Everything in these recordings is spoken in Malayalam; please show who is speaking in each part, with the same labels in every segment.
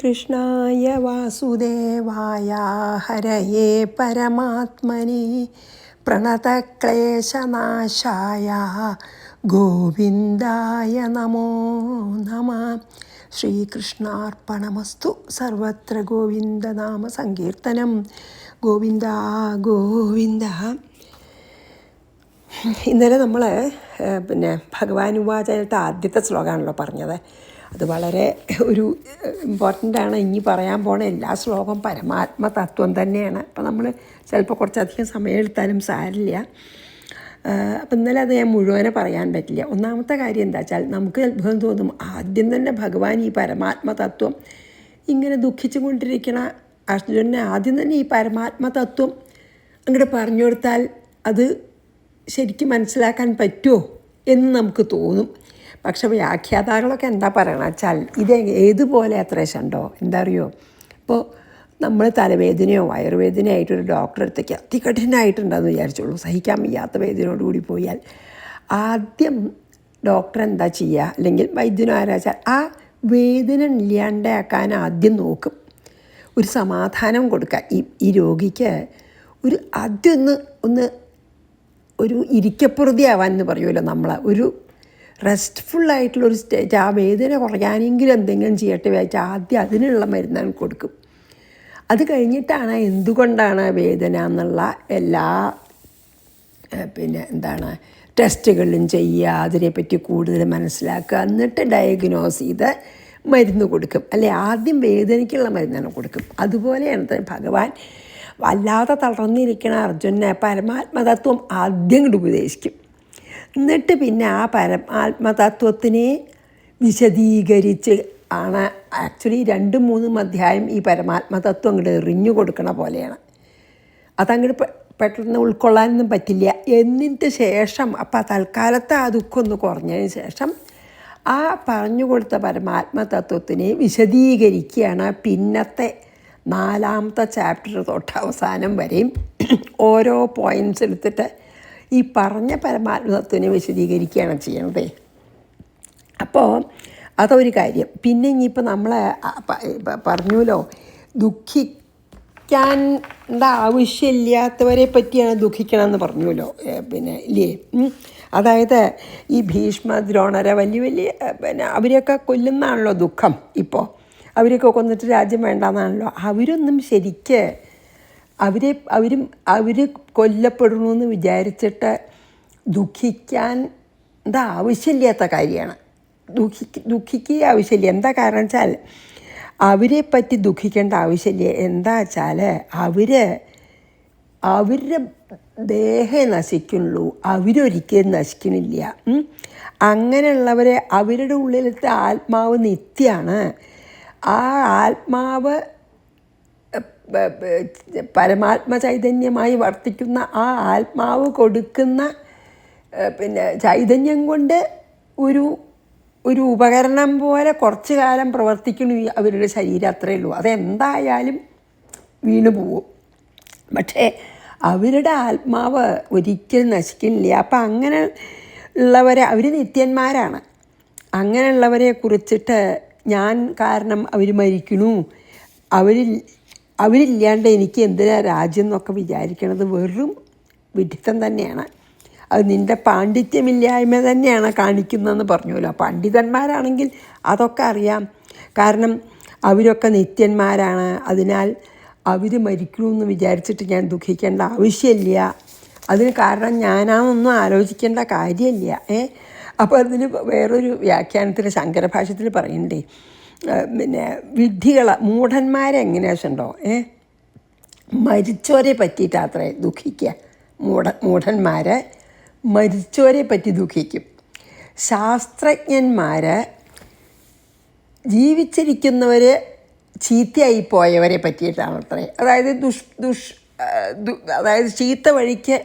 Speaker 1: കൃഷ്ണായ വാസുദേവായ ഹരയേ പരമാത്മനെ പ്രണതക്ലേശനാശായ ഗോവിന്ദായ നമോ നമഃ. ശ്രീകൃഷ്ണാർപ്പണമസ്തു. സർവത്ര ഗോവിന്ദനാമ സങ്കീർത്തനം. ഗോവിന്ദ ഗോവിന്ദ. ഇന്നലെ നമ്മൾ ഭഗവാൻ ഉവാചയിലത്തെ ആദ്യത്തെ ശ്ലോകമാണല്ലോ പറഞ്ഞത്. അത് വളരെ ഒരു ഇമ്പോർട്ടൻ്റ് ആണ്. ഇനി പറയാൻ പോണ എല്ലാ ശ്ലോകം പരമാത്മതത്വം തന്നെയാണ്. അപ്പം നമ്മൾ ചിലപ്പോൾ കുറച്ചധികം സമയം എടുത്താലും സാരില്ല. അപ്പം ഇന്നലെ അത് ഞാൻ മുഴുവനെ പറയാൻ പറ്റില്ല. ഒന്നാമത്തെ കാര്യം എന്താ വെച്ചാൽ, നമുക്ക് അത്ഭുതം തോന്നും. ആദ്യം തന്നെ ഭഗവാൻ ഈ പരമാത്മതത്വം ഇങ്ങനെ ദുഃഖിച്ചു കൊണ്ടിരിക്കണ അർജുനനെ ആദ്യം തന്നെ ഈ പരമാത്മതത്വം അങ്ങോട്ട് പറഞ്ഞു കൊടുത്താൽ അത് ശരിക്കും മനസ്സിലാക്കാൻ പറ്റുമോ എന്ന് നമുക്ക് തോന്നും. പക്ഷെ വ്യാഖ്യാതാക്കളൊക്കെ എന്താ പറയണ വെച്ചാൽ, ഇത് ഏതുപോലെ അത്രേശുണ്ടോ എന്താ അറിയോ. ഇപ്പോൾ നമ്മൾ തലവേദനയോ വയറുവേദനയോ ആയിട്ടൊരു ഡോക്ടറെ അടുത്തേക്ക് അതികഠിനമായിട്ടുണ്ടെന്ന് വിചാരിച്ചോളൂ, സഹിക്കാൻ വയ്യാത്ത വേദനയോടുകൂടി പോയാൽ ആദ്യം ഡോക്ടർ എന്താ ചെയ്യുക, അല്ലെങ്കിൽ വൈദ്യനോ ആരാച്ചാൽ ആ വേദന ഇല്ലാണ്ടാക്കാൻ ആദ്യം നോക്കും. ഒരു സമാധാനം കൊടുക്കാൻ ഈ രോഗിക്ക് ഒരു ആദ്യം ഒന്ന് ഒരു ഇരിക്കപ്പുറതി ആവാൻ എന്ന് പറയുമല്ലോ നമ്മൾ, ഒരു റെസ്റ്റ്ഫുള്ളായിട്ടുള്ളൊരു സ്റ്റേറ്റ്. ആ വേദന കുറയാനെങ്കിലും എന്തെങ്കിലും ചെയ്യട്ടെ വെച്ചാൽ ആദ്യം അതിനുള്ള മരുന്നാണ് കൊടുക്കും. അത് കഴിഞ്ഞിട്ടാണ് എന്തുകൊണ്ടാണ് വേദന എന്നുള്ള എല്ലാ ടെസ്റ്റുകളിലും ചെയ്യുക, അതിനെപ്പറ്റി കൂടുതൽ മനസ്സിലാക്കുക, എന്നിട്ട് ഡയഗ്നോസ് ചെയ്ത് മരുന്ന് കൊടുക്കും. അല്ലെ, ആദ്യം വേദനയ്ക്കുള്ള മരുന്നാണ് കൊടുക്കും. അതുപോലെയാണ് ഭഗവാൻ വല്ലാതെ തളർന്നിരിക്കണ അർജുനനെ പരമാത്മതത്വം ആദ്യം കൂടി ഉപദേശിക്കും. എന്നിട്ട് പിന്നെ ആ പരമാത്മതത്വത്തിനെ വിശദീകരിച്ച് ആണ് ആക്ച്വലി 2-3 അധ്യായം ഈ പരമാത്മതത്വം അങ്ങോട്ട് എറിഞ്ഞു കൊടുക്കണ പോലെയാണ്. അതങ്ങോട്ട് പെട്ടെന്ന് ഉൾക്കൊള്ളാനൊന്നും പറ്റില്ല. എന്നിട്ട് ശേഷം അപ്പം തൽക്കാലത്തെ ആ ദുഃഖം ഒന്ന് കുറഞ്ഞതിന് ശേഷം ആ പറഞ്ഞു കൊടുത്ത പരമാത്മതത്വത്തിനെ വിശദീകരിക്കുകയാണ്. പിന്നത്തെ 4ാമത്തെ ചാപ്റ്റർ തൊട്ട് അവസാനം വരെയും ഓരോ പോയിൻറ്റ്സ് എടുത്തിട്ട് ഈ പറഞ്ഞ പരമാത്മതത്വത്തിനെ വിശദീകരിക്കുകയാണ് ചെയ്യണത്. അപ്പോൾ അതൊരു കാര്യം. പിന്നെ ഇനിയിപ്പോൾ നമ്മൾ പറഞ്ഞല്ലോ, ദുഃഖിക്കേണ്ട ആവശ്യമില്ലാത്തവരെ പറ്റിയാണ് ദുഃഖിക്കണമെന്ന് പറഞ്ഞല്ലോ. ഇല്ലേ, അതായത് ഈ ഭീഷ്മ ദ്രോണരെ വലിയ അവരെയൊക്കെ കൊല്ലുന്നതാണല്ലോ ദുഃഖം. ഇപ്പോൾ അവരെയൊക്കെ കൊന്നിട്ട് രാജ്യം വേണ്ടെന്നാണല്ലോ. അവരൊന്നും ശരിക്ക് അവർ കൊല്ലപ്പെടണമെന്ന് വിചാരിച്ചിട്ട് ദുഃഖിക്കാൻ ആവശ്യമില്ലാത്ത കാര്യമാണ്. ദുഃഖിക്കുക ആവശ്യമില്ല. എന്താ കാരണം വെച്ചാൽ, അവരെ പറ്റി ദുഃഖിക്കേണ്ട ആവശ്യമില്ല. എന്താ വെച്ചാൽ അവരുടെ ദേഹം നശിക്കുള്ളൂ, അവരൊരിക്കലും നശിക്കണില്ല. അങ്ങനെയുള്ളവരെ അവരുടെ ഉള്ളിലത്തെ ആത്മാവ് നിത്യമാണ്. ആ ആത്മാവ് പരമാത്മ ചൈതന്യമായി വർത്തിക്കുന്ന ആ ആത്മാവ് കൊടുക്കുന്ന ചൈതന്യം കൊണ്ട് ഒരു ഉപകരണം പോലെ കുറച്ചു കാലം പ്രവർത്തിക്കണം അവരുടെ ശരീരം, അത്രയേ ഉള്ളൂ. അതെന്തായാലും വീണു പോവും. പക്ഷേ അവരുടെ ആത്മാവ് ഒരിക്കലും നശിക്കുന്നില്ല. അപ്പം അങ്ങനെ ഉള്ളവരെ, അവർ നിത്യന്മാരാണ്. അങ്ങനെയുള്ളവരെ കുറിച്ചിട്ട് ഞാൻ കാരണം അവർ മരിക്കണു, അവരില്ലാണ്ട് എനിക്ക് എന്തിനാ രാജ്യം എന്നൊക്കെ വിചാരിക്കണത് വെറും വിഡിത്തം തന്നെയാണ്. അത് നിൻ്റെ പാണ്ഡിത്യമില്ലായ്മ തന്നെയാണ് കാണിക്കുന്നതെന്ന് പറഞ്ഞല്ലോ. പണ്ഡിതന്മാരാണെങ്കിൽ അതൊക്കെ അറിയാം. കാരണം അവരൊക്കെ നിത്യന്മാരാണ്. അതിനാൽ അവർ മരിക്കണമെന്ന് വിചാരിച്ചിട്ട് ഞാൻ ദുഃഖിക്കേണ്ട ആവശ്യമില്ല. അതിന് കാരണം ഞാനാണെന്നൊന്നും ആലോചിക്കേണ്ട കാര്യമില്ല. അപ്പോൾ അതിന് വേറൊരു വ്യാഖ്യാനത്തിൽ ശങ്കരഭാഷ്യത്തിൽ പറയണ്ടേ, വിഡ്ഢികളെ മൂഢന്മാരെ എങ്ങനെയാ വെച്ചിട്ടുണ്ടോ, മരിച്ചവരെ പറ്റിയിട്ടാത്രേ ദുഃഖിക്കുക. മൂഢന്മാർ മരിച്ചവരെ പറ്റി ദുഃഖിക്കും. ശാസ്ത്രജ്ഞന്മാർ ജീവിച്ചിരിക്കുന്നവർ ചീത്തയായി പോയവരെ പറ്റിയിട്ടാണ് അത്രേ. അതായത് ചീത്ത വഴിക്ക്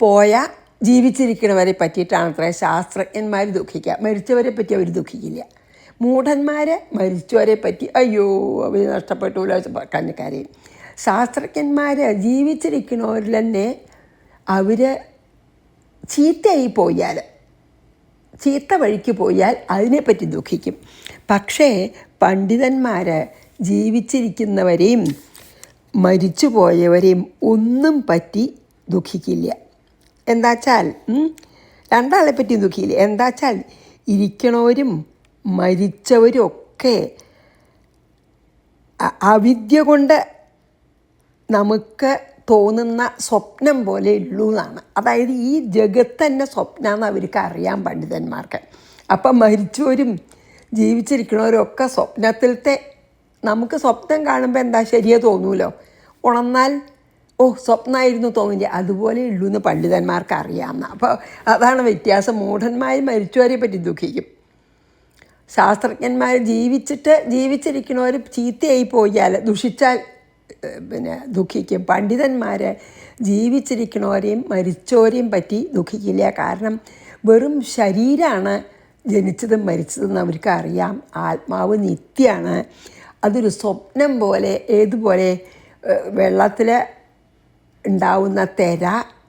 Speaker 1: പോയ ജീവിച്ചിരിക്കുന്നവരെ പറ്റിയിട്ടാണ് അത്രേ ശാസ്ത്രജ്ഞന്മാർ ദുഃഖിക്കുക. മരിച്ചവരെ പറ്റി അവർ ദുഃഖിക്കില്ല. മൂഢന്മാർ മരിച്ചവരെ പറ്റി അയ്യോ അവർ നഷ്ടപ്പെട്ടുല്ലോ കഞ്ഞക്കാരെയും. ശാസ്ത്രജ്ഞന്മാർ ജീവിച്ചിരിക്കുന്നവരിൽ തന്നെ അവർ ചീത്തയായി പോയാൽ, ചീത്ത വഴിക്ക് പോയാൽ അതിനെപ്പറ്റി ദുഃഖിക്കും. പക്ഷേ പണ്ഡിതന്മാർ ജീവിച്ചിരിക്കുന്നവരെയും മരിച്ചുപോയവരെയും ഒന്നും പറ്റി ദുഃഖിക്കില്ല. എന്താച്ചാൽ രണ്ടാളെ പറ്റി ദുഃഖിക്കില്ല. എന്താച്ചാൽ ഇരിക്കണവരും മരിച്ചവരും ഒക്കെ അവിദ്യ കൊണ്ട് നമുക്ക് തോന്നുന്ന സ്വപ്നം പോലെ ഉള്ളൂ എന്നാണ്. അതായത് ഈ ജഗത്ത് തന്നെ സ്വപ്നമെന്ന് അവർക്ക് അറിയാം പണ്ഡിതന്മാർക്ക്. അപ്പം മരിച്ചവരും ജീവിച്ചിരിക്കണവരും ഒക്കെ സ്വപ്നത്തിലത്തെ നമുക്ക് സ്വപ്നം കാണുമ്പോൾ എന്താ ശരിയോ തോന്നൂലോ. ഉണർന്നാൽ സ്വപ്നമായിരുന്നു തോന്നില്ല, അതുപോലെ ഉള്ളൂ എന്ന് പണ്ഡിതന്മാർക്ക് അറിയാമെന്ന്. അപ്പോൾ അതാണ് വ്യത്യാസം. മൂഢന്മാർ മരിച്ചവരെ പറ്റി ദുഃഖിക്കും, ശാസ്ത്രജ്ഞന്മാർ ജീവിച്ചിരിക്കണവർ ചീത്തയായി പോയാൽ ദുഷിച്ചാൽ ദുഃഖിക്കും. പണ്ഡിതന്മാർ ജീവിച്ചിരിക്കണവരെയും മരിച്ചവരെയും പറ്റി ദുഃഖിക്കില്ല. കാരണം വെറും ശരീരമാണ് ജനിച്ചതും മരിച്ചതെന്ന് അവർക്ക് അറിയാം. ആത്മാവ് നിത്യമാണ്. അതൊരു സ്വപ്നം പോലെ, ഏതുപോലെ വെള്ളത്തിൽ ഉണ്ടാവുന്ന തെര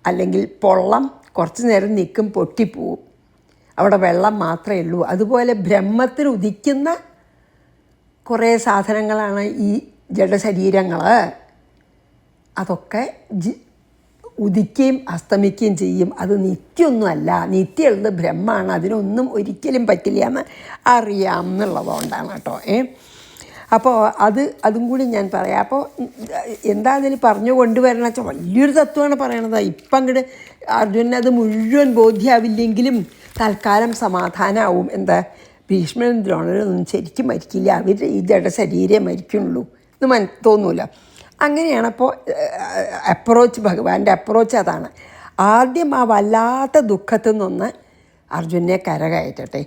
Speaker 1: അല്ലെങ്കിൽ പൊള്ളം കുറച്ച് നേരം നിൽക്കും, പൊട്ടിപ്പോവും, അവിടെ വെള്ളം മാത്രമേ ഉള്ളൂ. അതുപോലെ ബ്രഹ്മത്തിൽ ഉദിക്കുന്ന കുറേ സാധനങ്ങളാണ് ഈ ജഡശരീരങ്ങൾ. അതൊക്കെ ഉദിക്കുകയും അസ്തമിക്കുകയും ചെയ്യും. അത് നിത്യമൊന്നുമല്ല, നിത്യമുള്ളത് ബ്രഹ്മമാണ്. അതിനൊന്നും ഒരിക്കലും പറ്റില്ല എന്ന് അറിയാം എന്നുള്ളതുകൊണ്ടാണ് കേട്ടോ. അപ്പോൾ അതും കൂടി ഞാൻ പറയാം. അപ്പോൾ എന്താ അതിൽ പറഞ്ഞു കൊണ്ടുവരണം വെച്ചാൽ വലിയൊരു തത്വമാണ് പറയണത്. ഇപ്പം അങ്ങോട്ട് അർജുനത് മുഴുവൻ ബോധ്യമാവില്ലെങ്കിലും തൽക്കാലം സമാധാനമാവും. എന്താ, ഭീഷ്മനും ദ്രോണരൊന്നും ശരിക്കും മരിക്കില്ല, അവർ ഈ ജഡശരീരം മരിക്കുള്ളൂ എന്ന് തോന്നൂല. അങ്ങനെയാണ്. അപ്പോൾ ഭഗവാന്റെ അപ്രോച്ച് അതാണ്. ആദ്യം ആ വല്ലാത്ത ദുഃഖത്തിൽ നിന്ന് അർജുനെ കരകയറ്റട്ടെ,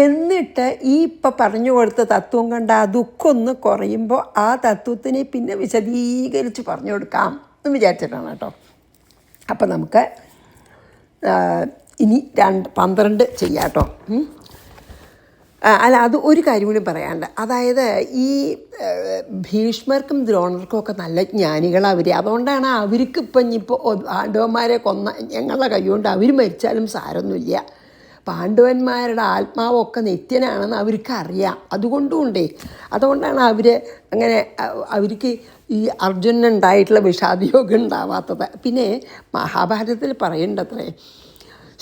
Speaker 1: എന്നിട്ട് ഈ ഇപ്പം പറഞ്ഞു കൊടുത്ത തത്വം കണ്ട് ആ ദുഃഖം ഒന്ന് കുറയുമ്പോൾ ആ തത്വത്തിനെ പിന്നെ വിശദീകരിച്ച് പറഞ്ഞു കൊടുക്കാം എന്ന് വിചാരിച്ചിട്ടാണ് കേട്ടോ. അപ്പം നമുക്ക് ഇനി 12 ചെയ്യാം കേട്ടോ. അല്ല, അത് ഒരു കാര്യം കൂടി പറയാനുണ്ട്. അതായത് ഈ ഭീഷ്മർക്കും ദ്രോണർക്കും ഒക്കെ നല്ല ജ്ഞാനികളാണ് അവർ. അതുകൊണ്ടാണ് അവർക്ക് ഇപ്പം ഇനിയിപ്പോൾ പാണ്ഡവന്മാരെ കൊന്ന ഞങ്ങളുടെ കൈകൊണ്ട് അവർ മരിച്ചാലും സാരമൊന്നുമില്ല. പാണ്ഡവന്മാരുടെ ആത്മാവൊക്കെ നിത്യനാണെന്ന് അവർക്ക് അറിയാം. അതുകൊണ്ടാണ് അവർ അങ്ങനെ അവർക്ക് ഈ അർജുനുണ്ടായിട്ടുള്ള വിഷാദയോഗം ഉണ്ടാവാത്തത്. പിന്നെ മഹാഭാരതത്തിൽ പറയേണ്ടത്രേ,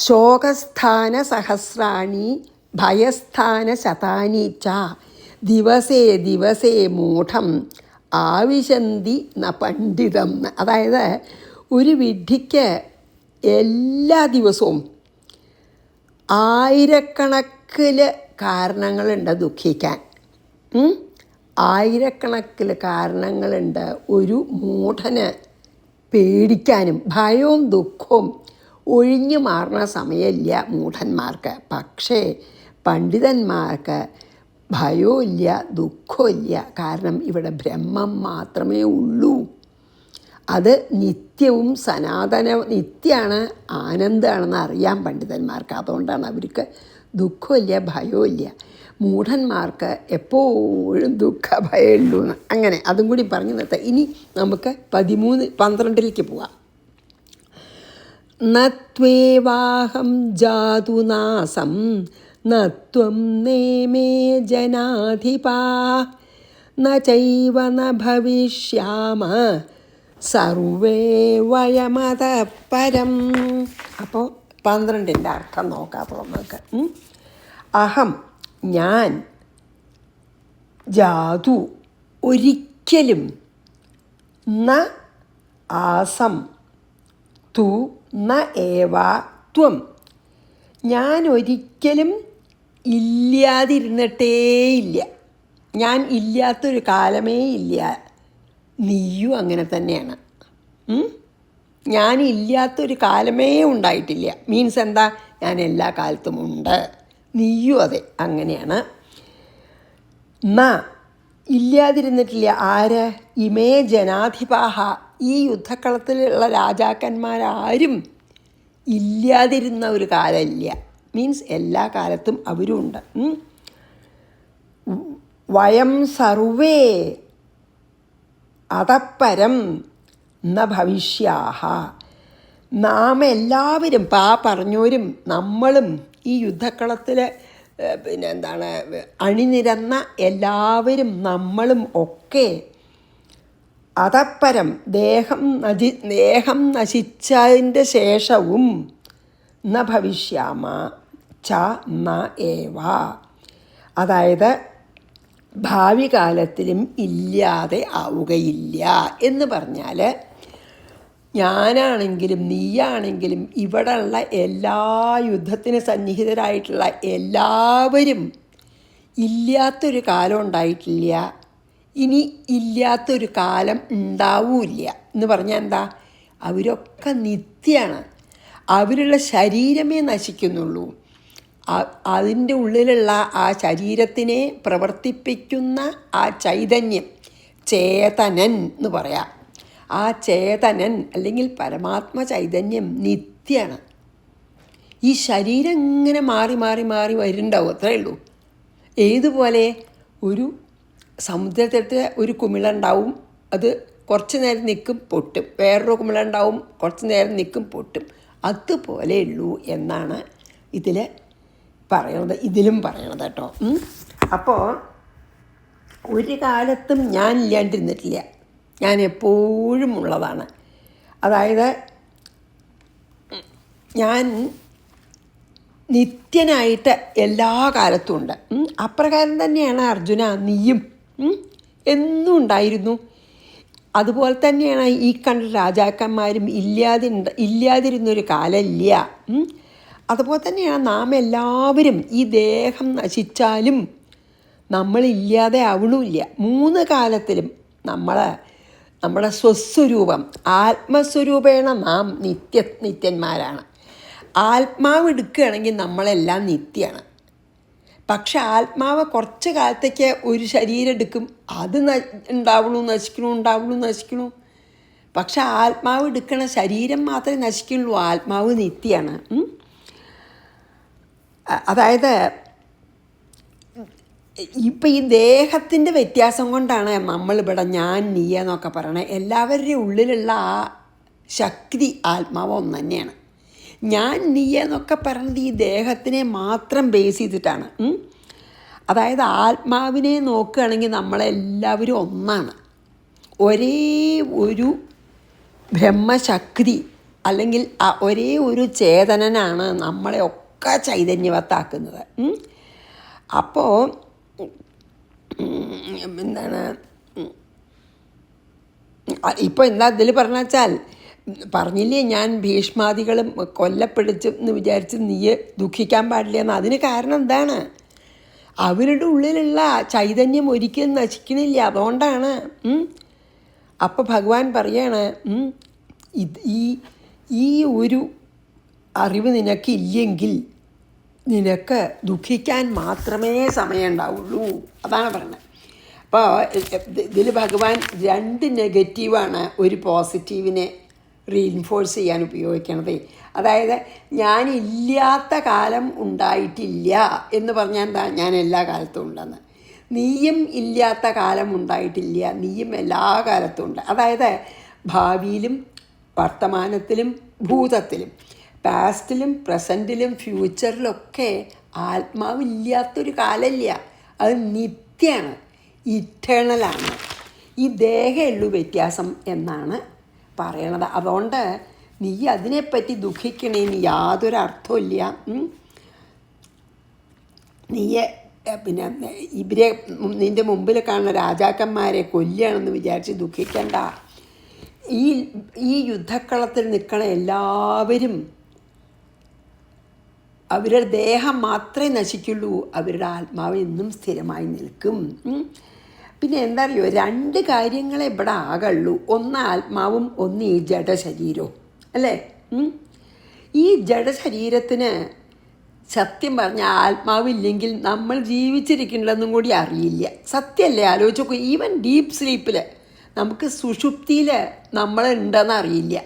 Speaker 1: ശോകസ്ഥാന സഹസ്രാണി ഭയസ്ഥാന ശതാനി ച ദിവസേ ദിവസേ മൂഢം ആവിശന്തി ന പണ്ഡിതം. അതായത് ഒരു വിഡ്ഢിക്ക് എല്ലാ ദിവസവും ആയിരക്കണക്കിൽ കാരണങ്ങളുണ്ട് ദുഃഖിക്കാൻ. ആയിരക്കണക്കിൽ കാരണങ്ങളുണ്ട് ഒരു മൂഢന് പേടിക്കാനും. ഭയവും ദുഃഖവും ഒഴിഞ്ഞു മാറുന്ന സമയമില്ല മൂഢന്മാർക്ക്. പക്ഷേ പണ്ഡിതന്മാർക്ക് ഭയവും ഇല്ല, ദുഃഖവും ഇല്ല. കാരണം ഇവിടെ ബ്രഹ്മം മാത്രമേ ഉള്ളൂ. അത് നിത്യവും നിത്യമാണ്, ആനന്ദമാണെന്ന് അറിയാം പണ്ഡിതന്മാർക്ക്. അതുകൊണ്ടാണ് അവർക്ക് ദുഃഖമില്ല, ഭയമില്ല. മൂഢന്മാർക്ക് എപ്പോഴും ദുഃഖ ഭയമുള്ളൂ എന്ന്. അങ്ങനെ അതും കൂടി പറഞ്ഞു നിർത്താം. ഇനി നമുക്ക് 12 പോവാം. നത്വേവാഹം ജാതുനാസം നത്വം നേമേ ജനാധിപാ ന ചൈവ ന ഭവിഷ്യാമ സർവേ വയമതഃ പരം. അപ്പോൾ 12 അർത്ഥം നോക്കാപ്പോൾ നമുക്ക് അഹം ഞാൻ, ജാതു ഒരിക്കലും, ന ആസം തു ന ഏവാ ത്വം ഞാൻ ഒരിക്കലും ഇല്ലാതിരുന്നിട്ടേയില്ല. ഞാൻ ഇല്ലാത്തൊരു കാലമേ ഇല്ല. നീയും അങ്ങനെ തന്നെയാണ്. ഞാനില്ലാത്തൊരു കാലമേ ഉണ്ടായിട്ടില്ല. മീൻസ് എന്താ, ഞാൻ എല്ലാ കാലത്തും ഉണ്ട്. നീയും അതെ, അങ്ങനെയാണ്. ഇല്ലാതിരുന്നിട്ടില്ല. ആര്? ഇമേ ജനാധിപാഹ, ഈ യുദ്ധക്കളത്തിലുള്ള രാജാക്കന്മാരാരും ഇല്ലാതിരുന്ന ഒരു കാലമില്ല. മീൻസ് എല്ലാ കാലത്തും അവരും ഉണ്ട്. വയം സർവേ അതപ്പരം ന ഭവിഷ്യാഹ, നാം എല്ലാവരും, പറഞ്ഞോരും നമ്മളും ഈ യുദ്ധക്കളത്തിൽ പിന്നെ എന്താണ് അണിനിരന്ന എല്ലാവരും നമ്മളും ഒക്കെ അതപ്പരം ദേഹം നശിച്ചതിൻ്റെ ശേഷവും ന ഭവിഷ്യാമ ച ന ഏവ, അതായത് ഭാവി കാലത്തിലും ഇല്ലാതെ ആവുകയില്ല എന്ന് പറഞ്ഞാൽ ഞാനാണെങ്കിലും നീയാണെങ്കിലും ഇവിടെയുള്ള എല്ലാ യുദ്ധത്തിന് സന്നിഹിതരായിട്ടുള്ള എല്ലാവരും ഇല്ലാത്തൊരു കാലം ഉണ്ടായിട്ടില്ല, ഇനി ഇല്ലാത്തൊരു കാലം ഉണ്ടാവില്ല എന്ന് പറഞ്ഞാൽ എന്താ? അവരൊക്കെ നിത്യമാണ്. അവരുടെ ശരീരമേ നശിക്കുന്നുള്ളൂ. അതിൻ്റെ ഉള്ളിലുള്ള ആ ശരീരത്തിനെ പ്രവർത്തിപ്പിക്കുന്ന ആ ചൈതന്യം, ചേതനൻ എന്ന് പറയാം. ആ ചേതനൻ അല്ലെങ്കിൽ പരമാത്മ ചൈതന്യം നിത്യമാണ്. ഈ ശരീരം ഇങ്ങനെ മാറി മാറി മാറി വരുന്നുണ്ടാവും, അത്രയേ ഉള്ളൂ. ഏതുപോലെ ഒരു സമുദ്രത്തിലത്തെ ഒരു കുമിളുണ്ടാവും, അത് കുറച്ച് നേരം നിൽക്കും പൊട്ടും, വേറൊരു കുമിളുണ്ടാവും കുറച്ച് നേരം നിൽക്കും പൊട്ടും, അതുപോലെ ഉള്ളൂ എന്നാണ് ഇതിൽ പറയണത്, ഇതിലും പറയണത് കേട്ടോ. അപ്പോൾ ഒരു കാലത്തും ഞാൻ ഇല്ലാണ്ടിരുന്നിട്ടില്ല, ഞാൻ എപ്പോഴും ഉള്ളതാണ്. അതായത് ഞാൻ നിത്യനായിട്ട് എല്ലാ കാലത്തും ഉണ്ട്. അപ്രകാരം തന്നെയാണ് അർജുന നീയും എന്നും ഉണ്ടായിരുന്നു. അതുപോലെ തന്നെയാണ് ഈ കണ്ട രാജാക്കന്മാരും ഇല്ലാതിരുന്നൊരു കാലമില്ല. അതുപോലെ തന്നെയാണ് നാം എല്ലാവരും. ഈ ദേഹം നശിച്ചാലും നമ്മളില്ലാതെ ആവണമില്ല. 3 കാലത്തിലും നമ്മുടെ സ്വസ്വരൂപം ആത്മസ്വരൂപേണ നാം നിത്യന്മാരാണ്. ആത്മാവ് എടുക്കുകയാണെങ്കിൽ നമ്മളെല്ലാം നിത്യമാണ്. പക്ഷെ ആത്മാവ് കുറച്ച് കാലത്തേക്ക് ഒരു ശരീരം എടുക്കും, അത് ഉണ്ടാവണു നശിക്കണു. പക്ഷെ ആത്മാവ് എടുക്കണ ശരീരം മാത്രമേ നശിക്കുള്ളൂ, ആത്മാവ് നിത്യമാണ്. അതായത് ഇപ്പം ഈ ദേഹത്തിൻ്റെ വ്യത്യാസം കൊണ്ടാണ് നമ്മളിവിടെ ഞാൻ നീ എന്നൊക്കെ പറയണത്. എല്ലാവരുടെയും ഉള്ളിലുള്ള ആ ശക്തി ആത്മാവ് ഒന്ന് തന്നെയാണ്. ഞാൻ നീ എന്നൊക്കെ പറയുന്നത് ഈ ദേഹത്തിനെ മാത്രം ബേസ് ചെയ്തിട്ടാണ്. അതായത് ആത്മാവിനെ നോക്കുകയാണെങ്കിൽ നമ്മളെല്ലാവരും ഒന്നാണ്. ഒരേ ഒരു ബ്രഹ്മശക്തി അല്ലെങ്കിൽ ഒരേ ഒരു ചേതനനാണ് നമ്മളെ ഒക്കെ ചൈതന്യവത്താക്കുന്നത്. അപ്പോൾ എന്താണ് ഇപ്പോൾ എന്താ ഇതിൽ പറഞ്ഞ വെച്ചാൽ, പറഞ്ഞില്ലേ ഞാൻ ഭീഷ്മാദികളും കൊല്ലപ്പെടുത്തെന്ന് വിചാരിച്ച് നീ ദുഃഖിക്കാൻ പാടില്ല എന്ന്. അതിന് കാരണം എന്താണ്? അവരുടെ ഉള്ളിലുള്ള ചൈതന്യം ഒരിക്കലും നശിക്കണില്ല, അതുകൊണ്ടാണ്. അപ്പോൾ ഭഗവാൻ പറയാണ്, ഈ ഒരു അറിവ് നിനക്കില്ലെങ്കിൽ നിനക്ക് ദുഃഖിക്കാൻ മാത്രമേ സമയം ഉണ്ടാവുള്ളൂ, അതാണ് പറയുന്നത്. അപ്പോൾ ഇതിൽ ഭഗവാൻ 2 നെഗറ്റീവാണ് ഒരു പോസിറ്റീവിനെ റീഇൻഫോഴ്സ് ചെയ്യാൻ ഉപയോഗിക്കണത്. അതായത് ഞാനില്ലാത്ത കാലം ഉണ്ടായിട്ടില്ല എന്ന് പറഞ്ഞാൽ എന്താ? ഞാൻ എല്ലാ കാലത്തും ഉണ്ടെന്ന്. നീയും ഇല്ലാത്ത കാലം ഉണ്ടായിട്ടില്ല, നീയും എല്ലാ കാലത്തും ഉണ്ട്. അതായത് ഭാവിയിലും വർത്തമാനത്തിലും ഭൂതത്തിലും പാസ്റ്റിലും പ്രസൻറ്റിലും ഫ്യൂച്ചറിലൊക്കെ ആത്മാവില്ലാത്തൊരു കാലമില്ല. അത് നിത്യമാണ്, ഇറ്റേണലാണ്. ഈ ദേഹമുള്ളൂ വ്യത്യാസം എന്നാണ് പറയണത്. അതുകൊണ്ട് നീ അതിനെപ്പറ്റി ദുഃഖിക്കണേന് യാതൊരു അർത്ഥമില്ല. നീ പിന്നെ ഇവരെ നിൻ്റെ മുമ്പിൽ കാണുന്ന രാജാക്കന്മാരെ കൊല്ലുകയാണെന്ന് വിചാരിച്ച് ദുഃഖിക്കണ്ട. ഈ യുദ്ധക്കളത്തിൽ നിൽക്കണ എല്ലാവരും അവരുടെ ദേഹം മാത്രമേ നശിക്കുള്ളൂ, അവരുടെ ആത്മാവ് എന്നും സ്ഥിരമായി നിൽക്കും. പിന്നെ എന്താ അറിയോ, 2 കാര്യങ്ങളെ ഇവിടെ ആകുള്ളൂ. ഒന്ന് ആത്മാവും ഒന്ന് ഈ ജഡശരീരവും, അല്ലേ? ഈ ജഡശരീരത്തിന് സത്യം പറഞ്ഞാൽ ആത്മാവില്ലെങ്കിൽ നമ്മൾ ജീവിച്ചിരിക്കണമെന്നും കൂടി അറിയില്ല. സത്യമല്ലേ? ആലോചിച്ച് നോക്കൂ. ഈവൻ ഡീപ്പ് സ്ലീപ്പിൽ നമുക്ക് സുഷുപ്തിയിൽ നമ്മളുണ്ടെന്ന് അറിയില്ല.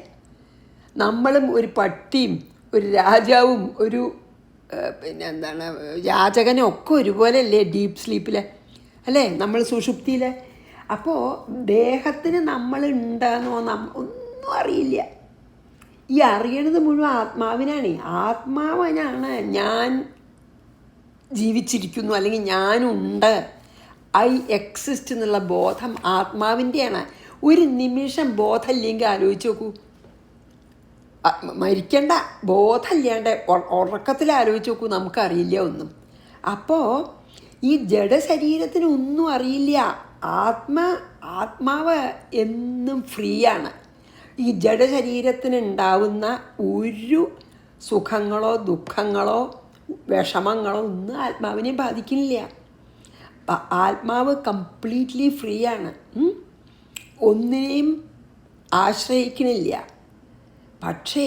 Speaker 1: നമ്മളും ഒരു പട്ടിയും ഒരു രാജാവും ഒരു പിന്നെ എന്താണ് യാചകനും ഒക്കെ ഒരുപോലെയല്ലേ ഡീപ്പ് സ്ലീപ്പിൽ, അല്ലേ? നമ്മൾ സുഷുപ്തിയിൽ. അപ്പോൾ ദേഹത്തിന് നമ്മളുണ്ടെന്നോ ഒന്നും അറിയില്ല. ഈ അറിയണത് മുഴുവൻ ആത്മാവിനാണ്. ആത്മാവിനാണ് ഞാൻ ജീവിച്ചിരിക്കുന്നു, അല്ലെങ്കിൽ ഞാനുണ്ട്, ഐ എക്സിസ്റ്റ് എന്നുള്ള ബോധം ആത്മാവിൻ്റെയാണ്. ഒരു നിമിഷം ബോധമില്ലെങ്കിൽ ആലോചിച്ച് നോക്കൂ, മരിക്കേണ്ട, ബോധമില്ലാണ്ട് ഉറക്കത്തിൽ ആലോചിച്ച് നോക്കൂ, നമുക്കറിയില്ല ഒന്നും. അപ്പോൾ ഈ ജഡശരീരത്തിന് ഒന്നും അറിയില്ല. ആത്മാവ് എന്നും ഫ്രീ ആണ്. ഈ ജഡശരീരത്തിന് ഉണ്ടാവുന്ന ഒരു സുഖങ്ങളോ ദുഃഖങ്ങളോ വിഷമങ്ങളോ ഒന്നും ആത്മാവിനെ ബാധിക്കുന്നില്ല. ആത്മാവ് കംപ്ലീറ്റ്ലി ഫ്രീ ആണ്, ഒന്നിനെയും ആശ്രയിക്കണില്ല. പക്ഷേ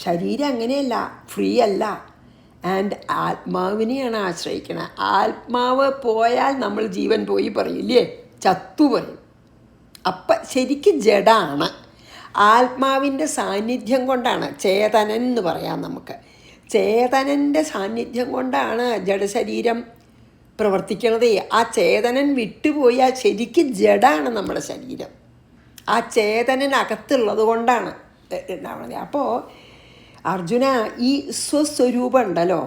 Speaker 1: ശരീരം അങ്ങനെയല്ല, ഫ്രീ അല്ല. ആൻഡ് ആത്മാവിനെയാണ് ആശ്രയിക്കണം. ആത്മാവ് പോയാൽ നമ്മൾ ജീവൻ പോയി പറയില്ലേ, ചത്തു പറയും. അപ്പം ശരിക്കും ജഡാണ്. ആത്മാവിൻ്റെ സാന്നിധ്യം കൊണ്ടാണ്, ചേതനൻ എന്ന് പറയാം നമുക്ക്. ചേതനൻ്റെ സാന്നിധ്യം കൊണ്ടാണ് ജഡശരീരം പ്രവർത്തിക്കണത്. ആ ചേതനൻ വിട്ടുപോയാൽ ശരിക്കും ജഡാണ് നമ്മുടെ ശരീരം. ആ ചേതനകത്തുള്ളത് കൊണ്ടാണ് ഉണ്ടാവണത്. അപ്പോൾ അർജുന, ഈ സ്വസ്വരൂപം ഉണ്ടല്ലോ,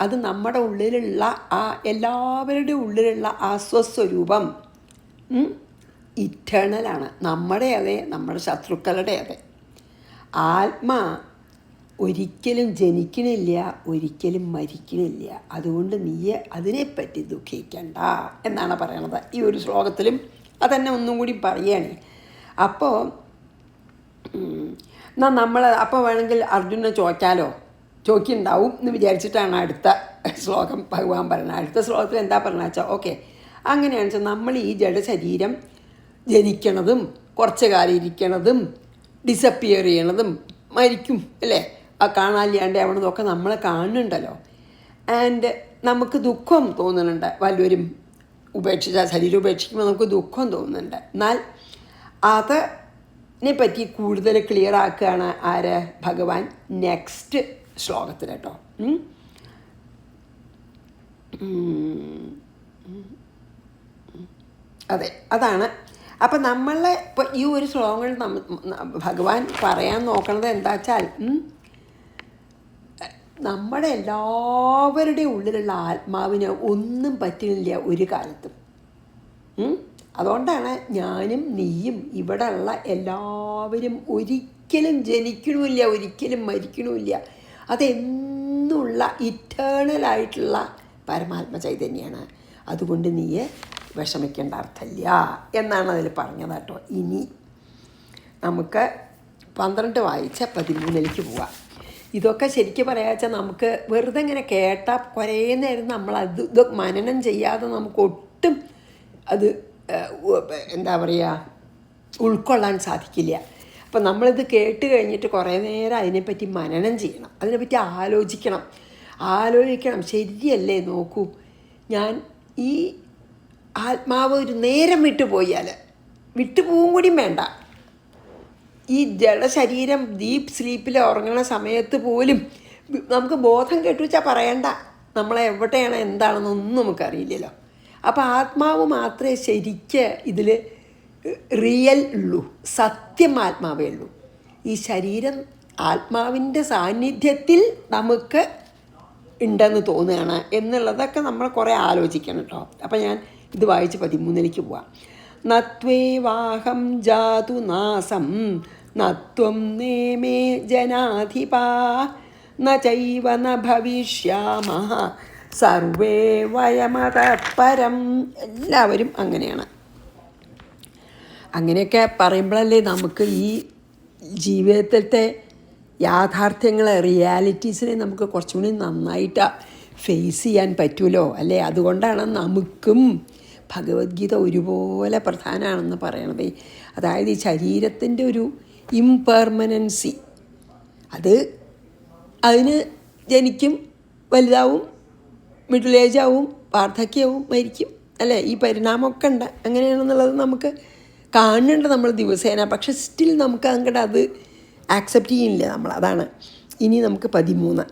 Speaker 1: അത് നമ്മുടെ ഉള്ളിലുള്ള ആ എല്ലാവരുടെ ഉള്ളിലുള്ള ആ സ്വസ്വരൂപം ഇറ്റേണലാണ്. നമ്മുടെ അതെ, നമ്മുടെ ശത്രുക്കളുടെ അതെ. ആത്മാ ഒരിക്കലും ജനിക്കണില്ല, ഒരിക്കലും മരിക്കണില്ല. അതുകൊണ്ട് നീ അതിനെപ്പറ്റി ദുഃഖിക്കണ്ട എന്നാണ് പറയണത്. ഈ ഒരു ശ്ലോകത്തിലും അതന്നെ ഒന്നും കൂടി പറയുകയാണ്. അപ്പോൾ എന്നാൽ നമ്മൾ അപ്പോൾ വേണമെങ്കിൽ അർജുനെ ചോദിക്കുന്നുണ്ടാവും എന്ന് വിചാരിച്ചിട്ടാണ് അടുത്ത ശ്ലോകം ഭഗവാൻ പറയുന്നത്. അടുത്ത ശ്ലോകത്തിൽ എന്താ പറഞ്ഞാൽ വെച്ചാൽ, ഓക്കെ, അങ്ങനെയാണെന്ന് വെച്ചാൽ നമ്മൾ ഈ ജഡശരീരം ജനിക്കണതും കുറച്ച് കാലം ഇരിക്കണതും ഡിസപ്പിയർ ചെയ്യണതും മരിക്കും അല്ലേ, ആ കാണാനില്ലാണ്ട് ആവണതൊക്കെ നമ്മൾ കാണുന്നുണ്ടല്ലോ. ആൻഡ് നമുക്ക് ദുഃഖം തോന്നുന്നുണ്ട്, വല്ലവരും ശരീരം ഉപേക്ഷിക്കുമ്പോൾ നമുക്ക് ദുഃഖം തോന്നുന്നുണ്ട്. എന്നാൽ അതിനെ പറ്റി കൂടുതൽ ക്ലിയർ ആക്കുകയാണ് ആര്, ഭഗവാൻ നെക്സ്റ്റ് ശ്ലോകത്തിൽ കേട്ടോ. അതെ, അതാണ്. അപ്പം നമ്മളെ ഇപ്പോൾ ഈ ഒരു ശ്ലോകങ്ങൾ ഭഗവാൻ പറയാൻ നോക്കണത് എന്താ വെച്ചാൽ, നമ്മുടെ എല്ലാവരുടെ ഉള്ളിലുള്ള ആത്മാവിന് ഒന്നും പറ്റുന്നില്ല ഒരു കാലത്തും. അതുകൊണ്ടാണ് ഞാനും നീയും ഇവിടെ ഉള്ള എല്ലാവരും ഒരിക്കലും ജനിക്കണമില്ല, ഒരിക്കലും മരിക്കണമില്ല. അതെന്നുള്ള ഇറ്റേണലായിട്ടുള്ള പരമാത്മ ചൈതന്യമാണ്. അതുകൊണ്ട് നീ വിഷമിക്കേണ്ട അർത്ഥമില്ല എന്നാണ് അതിൽ പറഞ്ഞത് കേട്ടോ. ഇനി നമുക്ക് 12 വായിച്ച 13 പോവാം. ഇതൊക്കെ ശരിക്കും പറയാ വെച്ചാൽ നമുക്ക് വെറുതെ ഇങ്ങനെ കേട്ടാൽ കുറേ നേരം നമ്മളത് ഇത് മനനം ചെയ്യാതെ നമുക്ക് ഒട്ടും അത് എന്താ പറയുക ഉൾക്കൊള്ളാൻ സാധിക്കില്ല. അപ്പം നമ്മളിത് കേട്ട് കഴിഞ്ഞിട്ട് കുറേ നേരം അതിനെപ്പറ്റി മനനം ചെയ്യണം, അതിനെപ്പറ്റി ആലോചിക്കണം. ശരിയല്ലേ, നോക്കൂ, ഞാൻ ഈ ആത്മാവ് ഒരു നേരം വിട്ടുപോകും കൂടിയും വേണ്ട. ഈ ജഡശരീരം ഡീപ്പ് സ്ലീപ്പിൽ ഉറങ്ങണ സമയത്ത് പോലും നമുക്ക് ബോധം കെട്ടുവെച്ചാൽ പറയണ്ട, നമ്മളെ എവിടെയാണ് എന്താണെന്നൊന്നും നമുക്കറിയില്ലല്ലോ. അപ്പോൾ ആത്മാവ് മാത്രമേ ശരിക്ക് ഇതിൽ റിയൽ ഉള്ളൂ, സത്യം ആത്മാവേ ഉള്ളൂ. ഈ ശരീരം ആത്മാവിൻ്റെ സാന്നിധ്യത്തിൽ നമുക്ക് ഉണ്ടെന്ന് തോന്നുകയാണ് എന്നുള്ളതൊക്കെ നമ്മൾ കുറേ ആലോചിക്കണം കേട്ടോ. അപ്പോൾ ഞാൻ ഇത് വായിച്ച് 13 പോവാം. നത്വേവാഹം ജാതു നാസം നത്വം നേമേ ജനാധിപാ ന ചൈവ ന ഭവിഷ്യാമഃ സർവേ വയമതഃ പരം. എല്ലാവരും അങ്ങനെയാണ്. അങ്ങനെയൊക്കെ പറയുമ്പോഴല്ലേ നമുക്ക് ഈ ജീവിതത്തിലത്തെ യാഥാർത്ഥ്യങ്ങളെ, റിയാലിറ്റീസിനെ നമുക്ക് കുറച്ചും കൂടി നന്നായിട്ട് ഫേസ് ചെയ്യാൻ പറ്റുമല്ലോ അല്ലേ. അതുകൊണ്ടാണ് നമുക്കും ഭഗവത്ഗീത ഒരുപോലെ പ്രധാനമാണെന്ന് പറയണത്. അതായത് ഈ ശരീരത്തിൻ്റെ ഒരു ഇംപെർമനൻസി, അതിന് ജനിക്കും, വലുതാവും, മിഡിൽ ഏജ് ആവും, വാർദ്ധക്യവും, മരിക്കും അല്ലേ. ഈ പരിണാമമൊക്കെ ഉണ്ട്. അങ്ങനെയാണെന്നുള്ളത് നമുക്ക് കാണുന്നുണ്ട് നമ്മൾ ദിവസേന. പക്ഷെ സ്റ്റിൽ നമുക്ക് അങ്ങോട്ട് അത് ആക്സെപ്റ്റ് ചെയ്യുന്നില്ല നമ്മൾ. അതാണ്. ഇനി നമുക്ക് 13.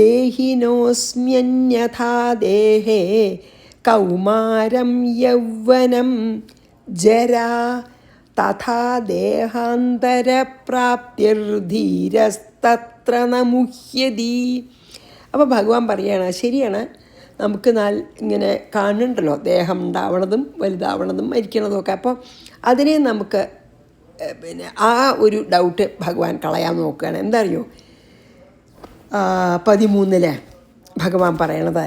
Speaker 1: ദേഹിനോസ്മ്യന്യഥാ ദേഹേ കൗമാരം യൗവനം ജരാ തഥാ ദേഹാന്തരപ്രാപ്തിർധീരസ്തത്ര ന മുഹ്യതി. അപ്പോൾ ഭഗവാൻ പറയുകയാണ് ശരിയാണ്, നമുക്ക് ഇങ്ങനെ കാണുന്നുണ്ടല്ലോ ദേഹം ഉണ്ടാവണതും വലുതാവണതും മരിക്കണതും ഒക്കെ. അപ്പോൾ അതിനെ നമുക്ക് ആ ഒരു ഡൗട്ട് ഭഗവാൻ കളയാൻ നോക്കുകയാണ്. എന്താ അറിയോ, 13 ഭഗവാൻ പറയണത്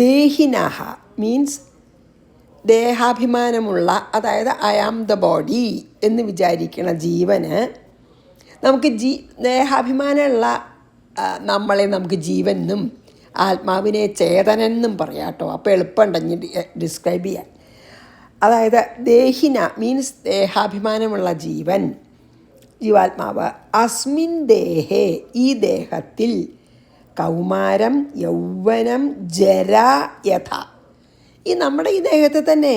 Speaker 1: ദേഹിനഹ മീൻസ് ദേഹാഭിമാനമുള്ള, അതായത് ഐ ആം ദ ബോഡി എന്ന് വിചാരിക്കണ ജീവന് നമുക്ക് ദേഹാഭിമാനമുള്ള നമ്മളെ നമുക്ക് ജീവനെന്നും ആത്മാവിനെ ചേതനെന്നും പറയാം കേട്ടോ. അപ്പോൾ എളുപ്പമുണ്ടെങ്കിൽ ഡിസ്ക്രൈബ് ചെയ്യാൻ. അതായത് ദേഹിന മീൻസ് ദേഹാഭിമാനമുള്ള ജീവാത്മാവ് അസ്മിൻ ദേഹേ ഈ ദേഹത്തിൽ കൗമാരം യൗവനം ജര യഥ ഈ നമ്മുടെ ഈ ദേഹത്തിൽ തന്നെ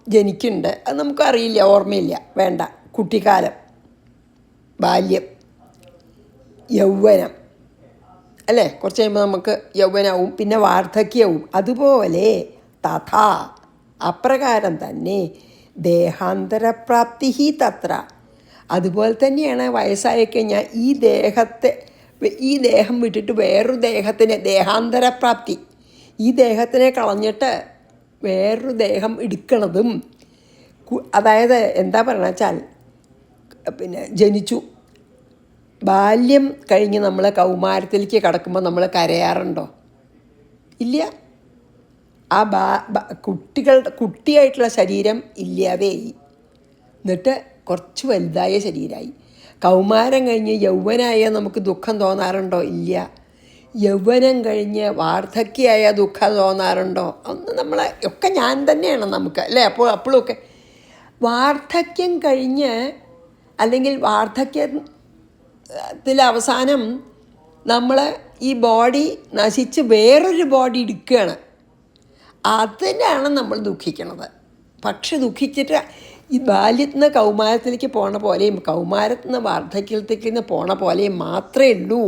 Speaker 1: ജനിക്കുന്നുണ്ട്. അത് നമുക്കറിയില്ല, ഓർമ്മയില്ല, വേണ്ട. കുട്ടിക്കാലം, ബാല്യം, യൗവനം അല്ലേ, കുറച്ച് കഴിയുമ്പോൾ നമുക്ക് യൗവനവും പിന്നെ വാർദ്ധക്യവും. അതുപോലെ തഥാ അപ്രകാരം തന്നെ ദേഹാന്തരപ്രാപ്തി തത്ര അതുപോലെ തന്നെയാണ് വയസ്സായി കഴിഞ്ഞാൽ ഈ ദേഹം വിട്ടിട്ട് വേറൊരു ദേഹത്തിന് ദേഹാന്തരപ്രാപ്തി, ഈ ദേഹത്തിനെ കളഞ്ഞിട്ട് വേറൊരു ദേഹം എടുക്കണതും. അതായത് എന്താ പറയണ വെച്ചാൽ ജനിച്ചു, ബാല്യം കഴിഞ്ഞ് നമ്മൾ കൗമാരത്തിലേക്ക് കടക്കുമ്പോൾ നമ്മൾ കരയാറുണ്ടോ? ഇല്ല. ആ കുട്ടിയായിട്ടുള്ള ശരീരം ഇല്ലാതെയായി, എന്നിട്ട് കുറച്ച് വലുതായ ശരീരമായി. കൗമാരം കഴിഞ്ഞ് യൗവനായ നമുക്ക് ദുഃഖം തോന്നാറുണ്ടോ? ഇല്ല. യൗവനം കഴിഞ്ഞ് വാർദ്ധക്യമായ ദുഃഖം തോന്നാറുണ്ടോ? ഒന്ന് നമ്മളെ ഒക്കെ ഞാൻ തന്നെയാണ് നമുക്ക് അല്ലേ. അപ്പോഴൊക്കെ വാർദ്ധക്യം കഴിഞ്ഞ് അല്ലെങ്കിൽ വാർദ്ധക്യത്തിൽ അവസാനം നമ്മൾ ഈ ബോഡി നശിച്ച് വേറൊരു ബോഡി എടുക്കുകയാണ്. അതിനാണ് നമ്മൾ ദുഃഖിക്കണത്. പക്ഷെ ദുഃഖിച്ചിട്ട് ഈ ബാല്യത്തിൽ നിന്ന് കൗമാരത്തിലേക്ക് പോണ പോലെയും കൗമാരത്തിൽ നിന്ന് വാർദ്ധക്യത്തിലേക്ക് പോണ പോലെയും മാത്രമേ ഉള്ളൂ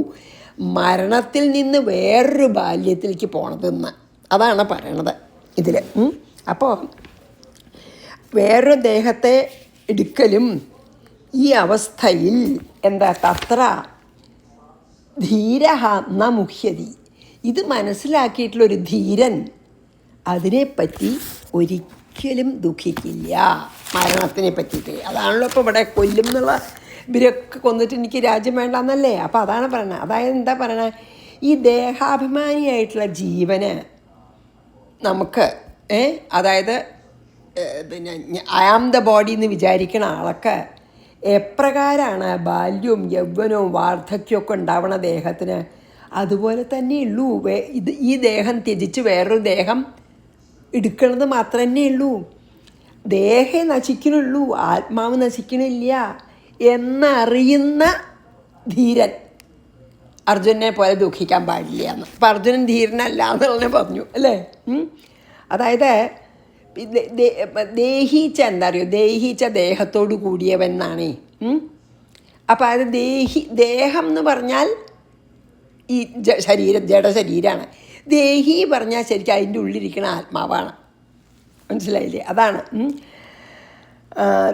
Speaker 1: മരണത്തിൽ നിന്ന് വേറൊരു ബാല്യത്തിലേക്ക് പോണതെന്ന്. അതാണ് പറയണത് ഇതിൽ. അപ്പോൾ വേറൊരു ദേഹത്തെ എടുക്കലും ഈ അവസ്ഥയിൽ എന്താ തത്ര ധീരഹ ന മുഹ്യതി. ഇത് മനസ്സിലാക്കിയിട്ടുള്ളൊരു ധീരൻ അതിനെപ്പറ്റി ഒരിക്കലും ദുഃഖിക്കില്ല, മരണത്തിനെ പറ്റിയിട്ട്. അതാണല്ലോ ഇപ്പോൾ ഇവിടെ കൊല്ലും എന്നുള്ള ഇവരൊക്കെ കൊന്നിട്ട് എനിക്ക് രാജ്യം വേണ്ടെന്നല്ലേ. അപ്പോൾ അതാണ് പറയണത്. അതായത് എന്താ പറയണത്, ഈ ദേഹാഭിമാനിയായിട്ടുള്ള ജീവന് നമുക്ക് അതായത് ഐ ആം ദ ബോഡി എന്ന് വിചാരിക്കണ ആളൊക്കെ എപ്രകാരമാണ് ബാല്യവും യൗവനവും വാർദ്ധക്യമൊക്കെ ഉണ്ടാവണ ദേഹത്തിന് അതുപോലെ തന്നെയുള്ളൂ. ഈ ദേഹം ത്യജിച്ച് വേറൊരു ദേഹം എടുക്കണത് മാത്രമേ ഉള്ളൂ. ദേഹേ നശിക്കണുള്ളൂ, ആത്മാവ് നശിക്കണില്ല എന്നറിയുന്ന ധീരൻ അർജുനനെ പോലെ ദുഃഖിക്കാൻ പാടില്ല എന്ന്. അപ്പം അർജുനൻ ധീരനല്ല എന്നുള്ളത് പറഞ്ഞു അല്ലേ. അതായത് ദേഹീച്ച എന്താ അറിയോ, ദേഹീച്ച ദേഹത്തോട് കൂടിയവൻ എന്നാണേ. അപ്പം അത് ദേഹം എന്ന് പറഞ്ഞാൽ ഈ ജഡശരീരമാണ്. ദേഹി പറഞ്ഞാൽ ശരിക്കും അതിൻ്റെ ഉള്ളിലിരിക്കുന്ന ആത്മാവാണ്. മനസ്സിലായില്ലേ? അതാണ്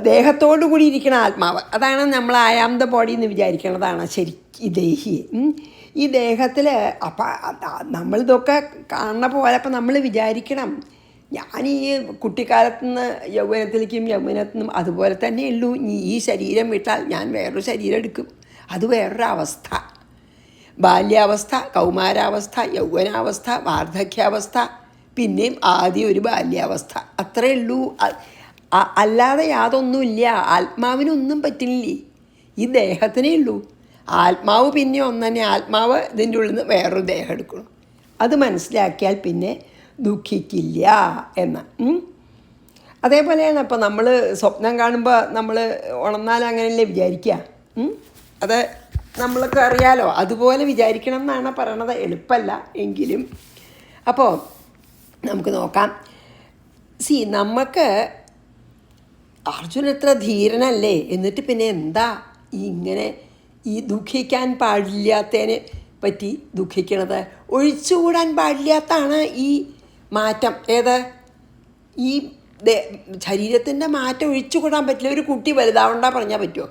Speaker 1: ദേഹത്തോടു കൂടി ഇരിക്കുന്ന ആത്മാവ്. അതാണ് നമ്മൾ ഐ ആം ദ ബോഡി എന്ന് വിചാരിക്കണതാണ് ശരിക്കും ഈ ദേഹി. ഈ ദേഹത്തിൽ അപ്പം നമ്മളിതൊക്കെ കാണുന്ന പോലെ അപ്പം നമ്മൾ വിചാരിക്കണം ഞാൻ ഈ കുട്ടിക്കാലത്തു നിന്ന് യൗവനത്തിലേക്കും യൗവനത്തു നിന്നും അതുപോലെ തന്നെ ഉള്ളൂ. ഈ ശരീരം വിട്ടാൽ ഞാൻ വേറൊരു ശരീരം എടുക്കും. അത് വേറൊരു അവസ്ഥ. ബാല്യാവസ്ഥ, കൗമാരാവസ്ഥ, യൗവനാവസ്ഥ, വാർദ്ധക്യാവസ്ഥ, പിന്നെയും ആദ്യം ഒരു ബാല്യാവസ്ഥ. അത്രയേ ഉള്ളൂ. അല്ലാതെ യാതൊന്നുമില്ല. ആത്മാവിനൊന്നും പറ്റില്ലേ, ഈ ദേഹത്തിനേ ഉള്ളൂ. ആത്മാവ് പിന്നെ ഒന്ന് തന്നെ. ആത്മാവ് ഇതിൻ്റെ ഉള്ളിൽ നിന്ന് വേറൊരു ദേഹം എടുക്കണം. അത് മനസ്സിലാക്കിയാൽ പിന്നെ ദുഃഖിക്കില്ല എന്ന്. അതേപോലെയാണ് ഇപ്പം നമ്മൾ സ്വപ്നം കാണുമ്പോൾ നമ്മൾ ഉണർന്നാൽ അങ്ങനെയല്ലേ വിചാരിക്കുക. അത് നമ്മളൊക്കെ അറിയാലോ. അതുപോലെ വിചാരിക്കണം എന്നാണ് പറയണത്. എളുപ്പമല്ല എങ്കിലും. അപ്പോൾ നമുക്ക് നോക്കാം. നമുക്ക് അർജുനൻ എത്ര ധീരനല്ലേ, എന്നിട്ട് പിന്നെ എന്താ ഇങ്ങനെ ഈ ദുഃഖിക്കാൻ പാടില്ലാത്തതിനെ പറ്റി ദുഃഖിക്കണത്? ഒഴിച്ചുകൂടാൻ പാടില്ലാത്തതാണ് ഈ മാറ്റം. ഈ ശരീരത്തിൻ്റെ മാറ്റം ഒഴിച്ചുകൂടാൻ പറ്റില്ല. ഒരു കുട്ടി വലുതാവണ്ട പറഞ്ഞാൽ പറ്റുമോ?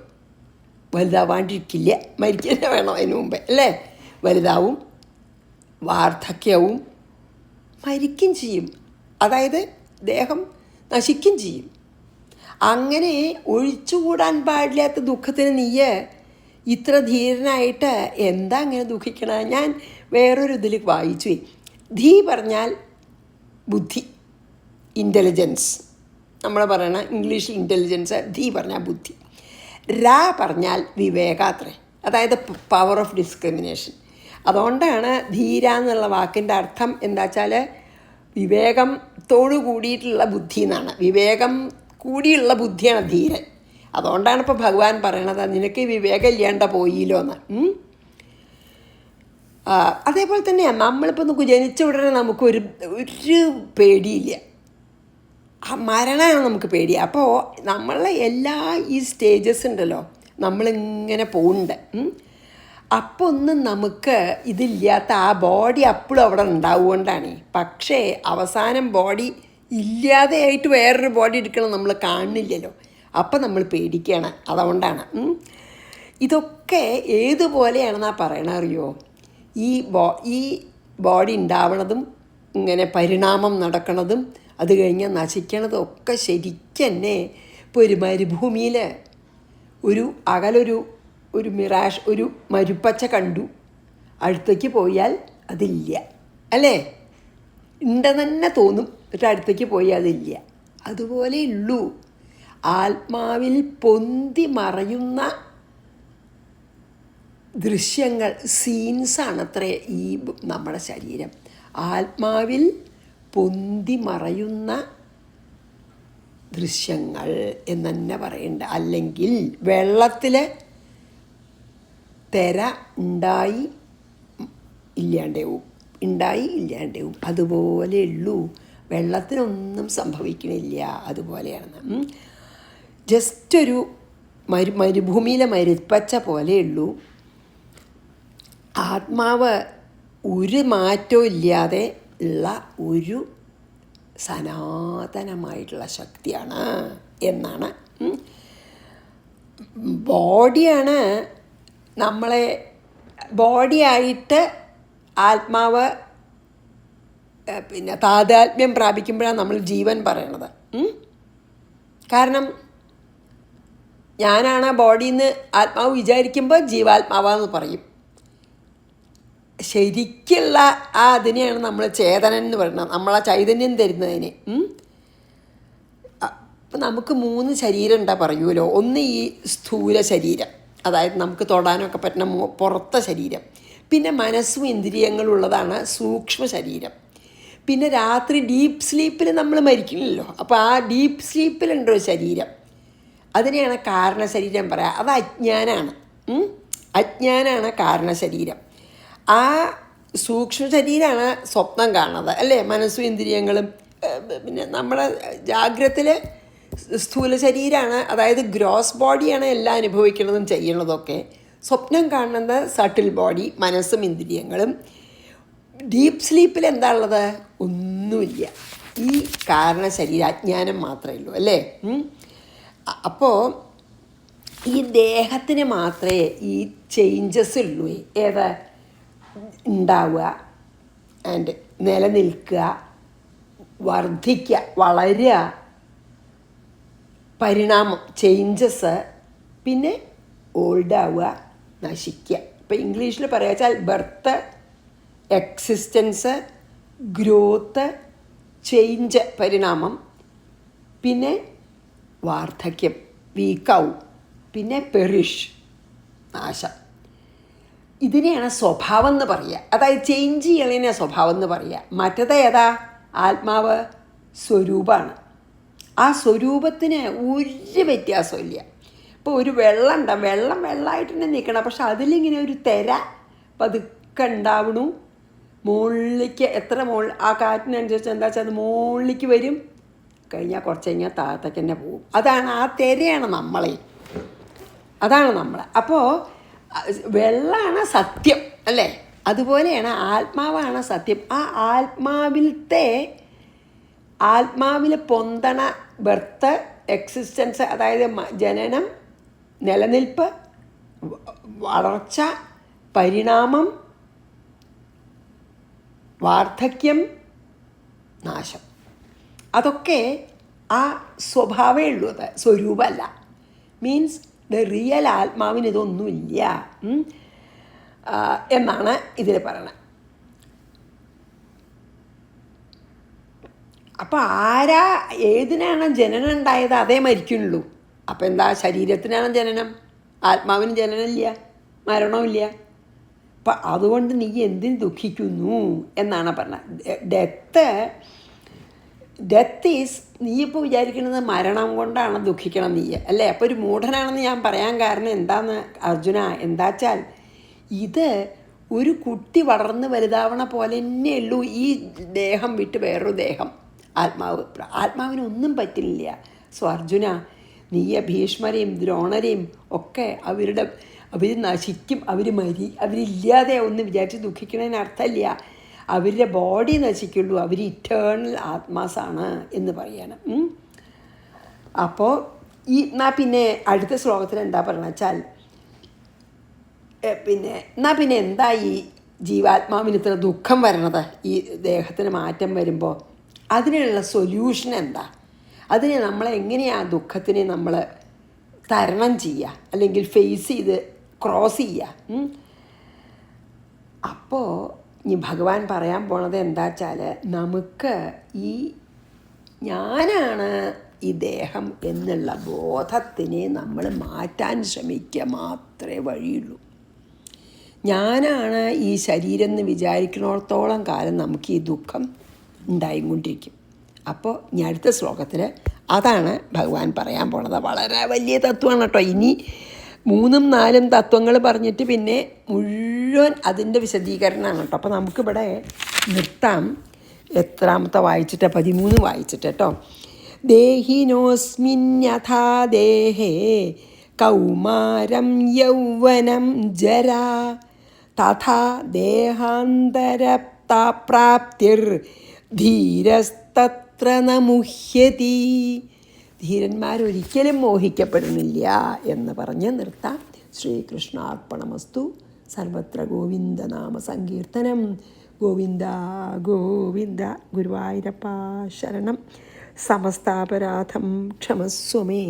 Speaker 1: വലുതാവാണ്ടിരിക്കില്ല, മരിക്കുക വേണം അതിന് മുമ്പേ അല്ലേ. വലുതാവും, വാർദ്ധക്യവും മരിക്കും ചെയ്യും. അതായത് ദേഹം നശിക്കും ചെയ്യും. അങ്ങനെ ഒഴിച്ചുകൂടാൻ പാടില്ലാത്ത ദുഃഖത്തിന് നീയ് ഇത്ര ധീരനായിട്ട് എന്താ അങ്ങനെ ദുഃഖിക്കണ? ഞാൻ വേറൊരു ഇതിൽ വായിച്ചു. ധീ പറഞ്ഞാൽ ബുദ്ധി, ഇൻ്റലിജൻസ്. നമ്മൾ പറയണ ഇംഗ്ലീഷിൽ ഇൻ്റലിജൻസ്. ധീ പറഞ്ഞാൽ ബുദ്ധി. രാ പറഞ്ഞാൽ വിവേകാത്രേ, അതായത് പവർ ഓഫ് ഡിസ്ക്രിമിനേഷൻ. അതുകൊണ്ടാണ് ധീര എന്നുള്ള വാക്കിൻ്റെ അർത്ഥം എന്താ വെച്ചാൽ വിവേകത്തോടു കൂടിയിട്ടുള്ള ബുദ്ധി എന്നാണ്. വിവേകം കൂടിയുള്ള ബുദ്ധിയാണ് ധീരൻ. അതുകൊണ്ടാണ് ഇപ്പോൾ ഭഗവാൻ പറയണത് നിനക്ക് വിവേകം ഇല്ലാണ്ട പോയില്ലോ എന്ന്. അതേപോലെ തന്നെയാണ് നമ്മളിപ്പോൾ നമുക്ക് ജനിച്ച ഉടനെ നമുക്കൊരു പേടിയില്ല. മരണമാണ് നമുക്ക് പേടി. അപ്പോൾ നമ്മളെ എല്ലാ ഈ സ്റ്റേജസ് ഉണ്ടല്ലോ, നമ്മളിങ്ങനെ പോകുന്നുണ്ട്. അപ്പോൾ ഒന്നും നമുക്ക് ഇതില്ലാത്ത ആ ബോഡി അപ്പോഴും അവിടെ ഉണ്ടാവുകൊണ്ടാണ്. പക്ഷേ അവസാനം ബോഡി ഇല്ലാതെയായിട്ട് വേറൊരു ബോഡി എടുക്കണം നമ്മൾ കാണുന്നില്ലല്ലോ. അപ്പം നമ്മൾ പേടിക്കുകയാണ്. അതുകൊണ്ടാണ് ഇതൊക്കെ ഏതുപോലെയാണെന്നാ പറയണ അറിയോ? ഈ ബോഡി ഉണ്ടാവണതും ഇങ്ങനെ പരിണാമം നടക്കണതും അത് കഴിഞ്ഞ് നശിക്കണതും ഒക്കെ ശരിക്കും തന്നെ ഇപ്പോൾ ഒരു മരുഭൂമിയിൽ ഒരു മിറാഷ്, ഒരു മരുപ്പച്ച കണ്ടു, അടുത്തേക്ക് പോയാൽ അതില്ല, അല്ലേ? ഉണ്ടെന്ന് തന്നെ തോന്നും, എന്നിട്ട് അടുത്തേക്ക് പോയാൽ അതില്ല. അതുപോലെ ഉള്ളൂ ആത്മാവിൽ പൊന്തി മറയുന്ന ദൃശ്യങ്ങൾ, സീൻസാണത്രേ ഈ നമ്മുടെ ശരീരം. ആത്മാവിൽ പൊന്തി മറയുന്ന ദൃശ്യങ്ങൾ എന്ന് തന്നെ പറയണ്ട. അല്ലെങ്കിൽ വെള്ളത്തിൽ തിര ഉണ്ടായി ഇല്ലാണ്ടാവും, അതുപോലെ ഉള്ളൂ. വെള്ളത്തിനൊന്നും സംഭവിക്കണില്ല, അതുപോലെയാണ്. ജസ്റ്റ് ഒരു മരുഭൂമിയിലെ മരുപ്പച്ച പോലെയുള്ളൂ ആത്മാവ്. ഒരു മാറ്റവും ഇല്ലാതെ ഉള്ള ഒരു സനാതനമായിട്ടുള്ള ശക്തിയാണ് എന്നാണ്. ബോഡിയാണ് നമ്മളെ, ബോഡിയായിട്ട് ആത്മാവ് പിന്നെ താതാത്മ്യം പ്രാപിക്കുമ്പോഴാണ് നമ്മൾ ജീവൻ പറയണത്. കാരണം ഞാനാണ് ബോഡിന്ന് ആത്മാവ് വിചാരിക്കുമ്പോൾ ജീവാത്മാവെന്ന് പറയും. ശരിക്കുള്ള അതിനെയാണ് നമ്മൾ ചേതനൻ എന്ന് പറയുന്നത്, നമ്മളാ ചൈതന്യം തരുന്നതിന്. അപ്പം നമുക്ക് 3 ശരീരം ഉണ്ടാ പറയുമല്ലോ. ഒന്ന് ഈ സ്ഥൂല ശരീരം, അതായത് നമുക്ക് തൊടാനൊക്കെ പറ്റുന്ന പുറത്തെ ശരീരം. പിന്നെ മനസ്സും ഇന്ദ്രിയങ്ങളുള്ളതാണ് സൂക്ഷ്മ ശരീരം. പിന്നെ രാത്രി ഡീപ്പ് സ്ലീപ്പിൽ നമ്മൾ മരിക്കണില്ലല്ലോ, അപ്പോൾ ആ ഡീപ്പ് സ്ലീപ്പിലുണ്ടോ ശരീരം, അതിനെയാണ് കാരണശരീരം പറയുക. അത് അജ്ഞാനാണ് കാരണശരീരം. ആ സൂക്ഷ്മ ശരീരമാണ് സ്വപ്നം കാണുന്നത്, അല്ലേ? മനസ്സും ഇന്ദ്രിയങ്ങളും. പിന്നെ നമ്മുടെ ജാഗ്രതത്തിൽ സ്ഥൂല ശരീരമാണ്, അതായത് ഗ്രോസ് ബോഡിയാണ് എല്ലാം അനുഭവിക്കുന്നതും ചെയ്യണതൊക്കെ. സ്വപ്നം കാണുന്നത് സട്ടിൽ ബോഡി, മനസ്സും ഇന്ദ്രിയങ്ങളും. ഡീപ്പ് സ്ലീപ്പിൽ എന്താ ഉള്ളത്? ഒന്നുമില്ല, ഈ കാരണശരീരം, അജ്ഞാനം മാത്രമേ ഉള്ളൂ, അല്ലേ? അപ്പോൾ ഈ ദേഹത്തിന് മാത്രമേ ഈ ചേഞ്ചസ് ഉള്ളൂ. ഏതാ ഉണ്ടാവുക, ആൻഡ് നിലനിൽക്കുക, വർദ്ധിക്കുക, വളരുക, പരിണാമം, ചേഞ്ചസ്, പിന്നെ ഓൾഡാവുക, നശിക്കുക. ഇപ്പോൾ ഇംഗ്ലീഷിൽ പറയുക വെച്ചാൽ ബർത്ത്, എക്സിസ്റ്റൻസ്, ഗ്രോത്ത്, ചേഞ്ച്, പരിണാമം, പിന്നെ വാർദ്ധക്യം, വീക്കാവും, പിന്നെ പെറിഷ്, നാശം. ഇതിനെയാണ് സ്വഭാവം എന്ന് പറയുക. അതായത് ചേഞ്ച് ചെയ്യണതിനെ സ്വഭാവം എന്ന് പറയുക. മറ്റത് ഏതാ? ആത്മാവ് സ്വരൂപമാണ്. ആ സ്വരൂപത്തിന് ഒരു വ്യത്യാസമില്ല. ഇപ്പോൾ ഒരു വെള്ളം ഉണ്ടാവും, വെള്ളമായിട്ട് തന്നെ നിൽക്കണം, പക്ഷെ അതിലിങ്ങനെ ഒരു തിര പതുക്കെ ഉണ്ടാവണു. മുകളിലേക്ക് എത്ര ആ കാറ്റിനനുസരിച്ച് എന്താ വെച്ചാൽ അത് മുകളിലേക്ക് വരും, കഴിഞ്ഞാൽ കുറച്ച് കഴിഞ്ഞാൽ താഴത്തേക്ക് തന്നെ പോകും. അതാണ് ആ തിരയാണ് നമ്മളെ, അതാണ് നമ്മൾ. അപ്പോൾ വെള്ളമാണ് സത്യം, അല്ലേ? അതുപോലെയാണ് ആത്മാവാണ് സത്യം. ആ ആത്മാവിൽ പൊന്തണ ബർത്ത്, എക്സിസ്റ്റൻസ്, അതായത് ജനനം, നിലനിൽപ്പ്, വളർച്ച, പരിണാമം, വാർദ്ധക്യം, നാശം. അതൊക്കെ ആ സ്വഭാവമേ ഉള്ളൂ, അത് സ്വരൂപമല്ല. മീൻസ് റിയൽ ആത്മാവിന് ഇതൊന്നുമില്ല എന്നാണ് ഇതിൽ പറയണത്. അപ്പോൾ ആരാ ഏതിനാണ് ജനനം ഉണ്ടായത് അതേ മരിക്കുന്നുള്ളൂ. അപ്പോൾ എന്താ, ശരീരത്തിനാണ് ജനനം, ആത്മാവിന് ജനനമില്ല, മരണമില്ല. അപ്പം അതുകൊണ്ട് നീ എന്തിന് ദുഃഖിക്കുന്നു എന്നാണ് പറഞ്ഞത്. ഡെത്ത് ഈസ്, നീ ഇപ്പോൾ വിചാരിക്കുന്നത് മരണം കൊണ്ടാണ് ദുഃഖിക്കണം നീ അല്ലേ? അപ്പോൾ ഒരു മൂഢനാണെന്ന് ഞാൻ പറയാൻ കാരണം എന്താന്ന് അർജുന, എന്താച്ചാൽ ഇത് ഒരു കുട്ടി വളർന്ന് വലുതാവണ പോലെ തന്നെ ഉള്ളൂ ഈ ദേഹം വിട്ട് വേറൊരു ദേഹം. ആത്മാവിനൊന്നും പറ്റില്ല. സോ അർജുന, നീ ഭീഷ്മരെയും ദ്രോണരെയും ഒക്കെ അവർ നശിക്കും, അവരില്ലാതെ ഒന്ന് വിചാരിച്ച് ദുഃഖിക്കണതിന് അർത്ഥമില്ല. അവരുടെ ബോഡി നശിക്കുള്ളൂ, അവർ ഇറ്റേണൽ ആത്മാസാണ് എന്ന് പറയണം. അപ്പോൾ പിന്നെ അടുത്ത ശ്ലോകത്തിൽ എന്താ പറയുക വെച്ചാൽ, പിന്നെ എന്താ ഈ ജീവാത്മാവിന് ഇത്ര ദുഃഖം വരണത്, ഈ ദേഹത്തിന് മാറ്റം വരുമ്പോൾ അതിനുള്ള സൊല്യൂഷൻ എന്താ, അതിനെ നമ്മളെങ്ങനെയാണ് ദുഃഖത്തിനെ നമ്മൾ തരണം ചെയ്യുക, അല്ലെങ്കിൽ ഫേസ് ചെയ്ത് ക്രോസ് ചെയ്യുക. അപ്പോൾ ഇനി ഭഗവാൻ പറയാൻ പോണത് എന്താ വെച്ചാൽ, നമുക്ക് ഈ ഞാനാണ് ഈ ദേഹം എന്നുള്ള ബോധത്തിനെ നമ്മൾ മാറ്റാൻ ശ്രമിക്കുക മാത്രമേ വഴിയുള്ളൂ. ഞാനാണ് ഈ ശരീരം എന്ന് വിചാരിക്കുന്നിടത്തോളം കാലം നമുക്ക് ഈ ദുഃഖം ഉണ്ടായിക്കൊണ്ടിരിക്കും. അപ്പോൾ ഇനി അടുത്ത ശ്ലോകത്തിൽ അതാണ് ഭഗവാൻ പറയാൻ പോണത്. വളരെ വലിയ തത്വമാണ് കേട്ടോ. ഇനി 3, 4 തത്വങ്ങൾ പറഞ്ഞിട്ട് പിന്നെ മുഴുവൻ അതിൻ്റെ വിശദീകരണമാണ് കേട്ടോ. അപ്പോൾ നമുക്കിവിടെ നിർത്താം. എത്രാമത്തെ വായിച്ചിട്ട്? 13 വായിച്ചിട്ട് കേട്ടോ. ദേഹിനോസ്മിന്യഥാ ദേഹേ കൗമാരം യൗവനം ജരാ തഥാ ദേഹാന്തരപ്രാപ്തിർ ധീരസ്തത്ര ന മുഹ്യതി. ധീരന്മാരൊരിക്കലും മോഹിക്കപ്പെടുന്നില്ല എന്ന് പറഞ്ഞ് നിർത്താം. ശ്രീകൃഷ്ണാർപ്പണമസ്തു. സർവത്ര ഗോവിന്ദനാമ സങ്കീർത്തനം. ഗോവിന്ദ ഗോവിന്ദ. ഗുരുവായൂരപ്പ ശരണം. സമസ്താപരാധം ക്ഷമസ്വമേ.